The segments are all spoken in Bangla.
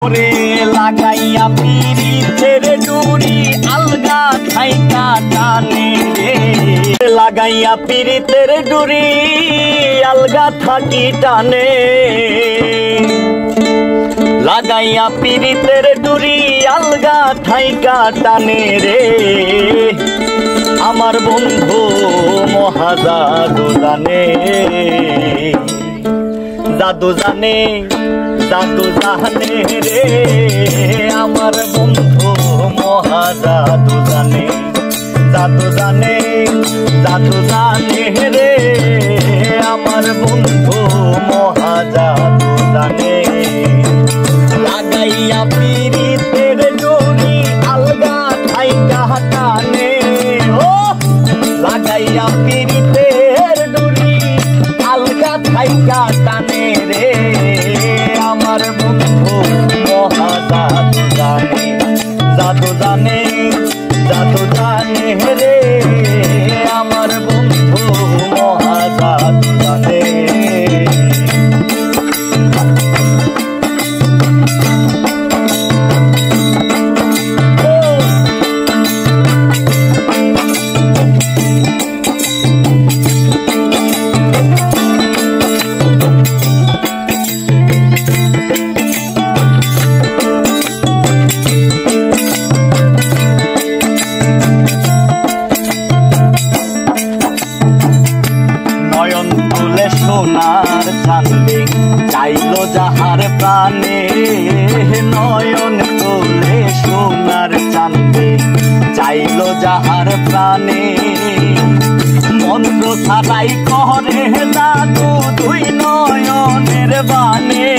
ওরে লাগাইয়া পিরিতের ডুরি আলগা থাইকা টানে রে, লাগাইয়া পিরিতের ডুরি আলগা থাকি টানে, লাগাইয়া পিরিতের ডুরি আলগা থাইকা টানে রে। আমার বন্ধু মহাজাদু জানে, জাদু জানে, জাদু জানে রে। আমার বন্ধু মহাজাদু জানে, জাদু জানে, জাদু জানে রে। আমার বন্ধু মহাজাদু জানে। লাগাইয়া পিরিতের ডুরি আলগা থাইকা টানে, ও লাগাইয়া পিরিতের ডুরি আলগা থাইকা টানে রে। আমার বন্ধু মহাজাদু জানে, জাদু জানে, জাদু জানে রে। আমার বন্ধু মহাজাদু জানে। সোনার চাঁদে চাইলো যাহার প্রাণে, নয়ন তোলে সোনার চাঁদে চাইলো যাহার প্রাণে। মন্ত্র ছাড়াই করে জাদু দুই নয়নের বানে,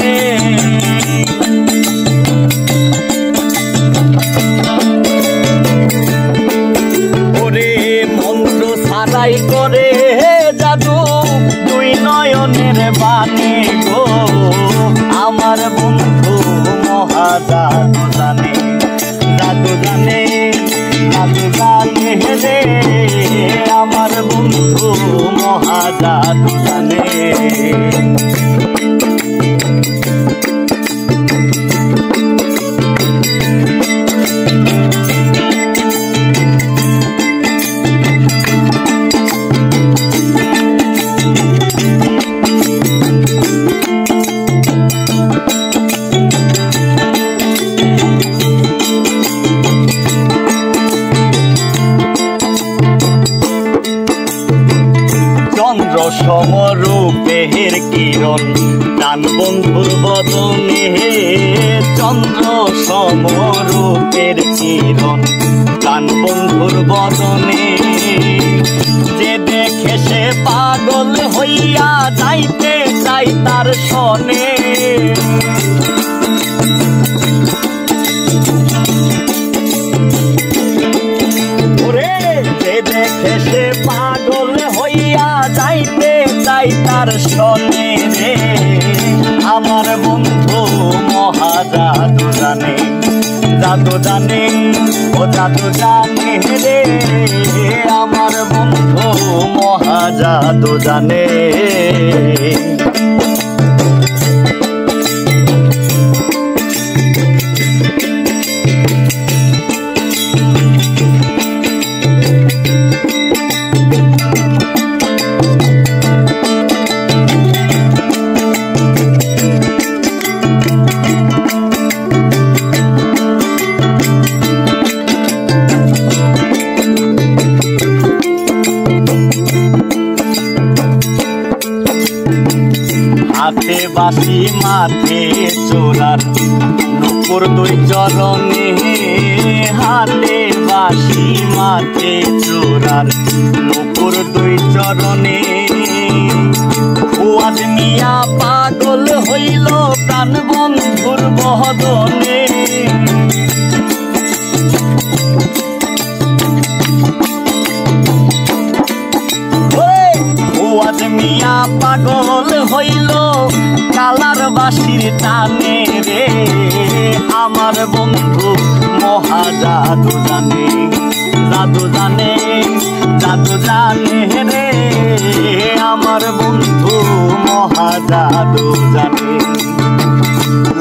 ওরে মন্ত্র ছাড়াই করে জাদু দুই নয়নের বানে গো। আমার বন্ধু মহাজাদু জানে, জাদু জানে, জাদু জানে রে। আমার বন্ধু মহাজাদু জানে। চন্দ্র সমরূপের কিরণ প্রাণ বন্ধুর বদনে, চন্দ্র সমরূপের কিরণ প্রাণ বন্ধুর বদনে। যে দেখে সে পাগল হইয়া যাইতে চাই তার সনে, ওরে যে দেখে সে পাগল হইয়া যাইতে চাই তার সনে রে। আমার বন্ধু মহাজাদু জানে, জাদু জানে, ও জাদু জানে রে। আমার বন্ধু মহাজাদু জানে। হাতে বাঁশি মাথে চোরার নুপুর দুই চরণে, হাতে বাঁশি মাথে চোরার নুপুর দুই চরণে। ফুয়াদ মিয়া পাগল হইল প্রাণ বন্ধুর বদনে, ফুয়াদ মিয়া পাগল হইল কালার বাঁশির টানে রে। আমার বন্ধু মহাজাদু জানে, জাদু জানে, জাদু জানে রে। আমার বন্ধু মহাজাদু জানে।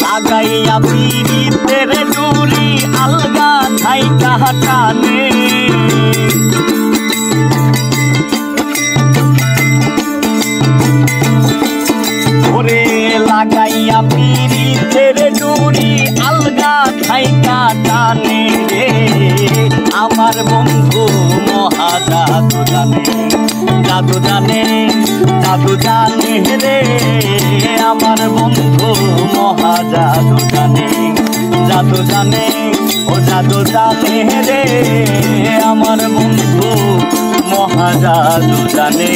লাগাইয়া পীড়িতের ডুরি আলগা থাইকা টানে ওরে লাগাইয়া পীড়িতের ডুরি আলগা থাইকা টানে রে আমার বন্ধু মহা জাদু জানে জাদু জানে জাদু জানে রে আমার বন্ধু মহা জাদু জানে জাদু জানে ও জাদু জানে রে আমার বন্ধু মহা জাদু জানে।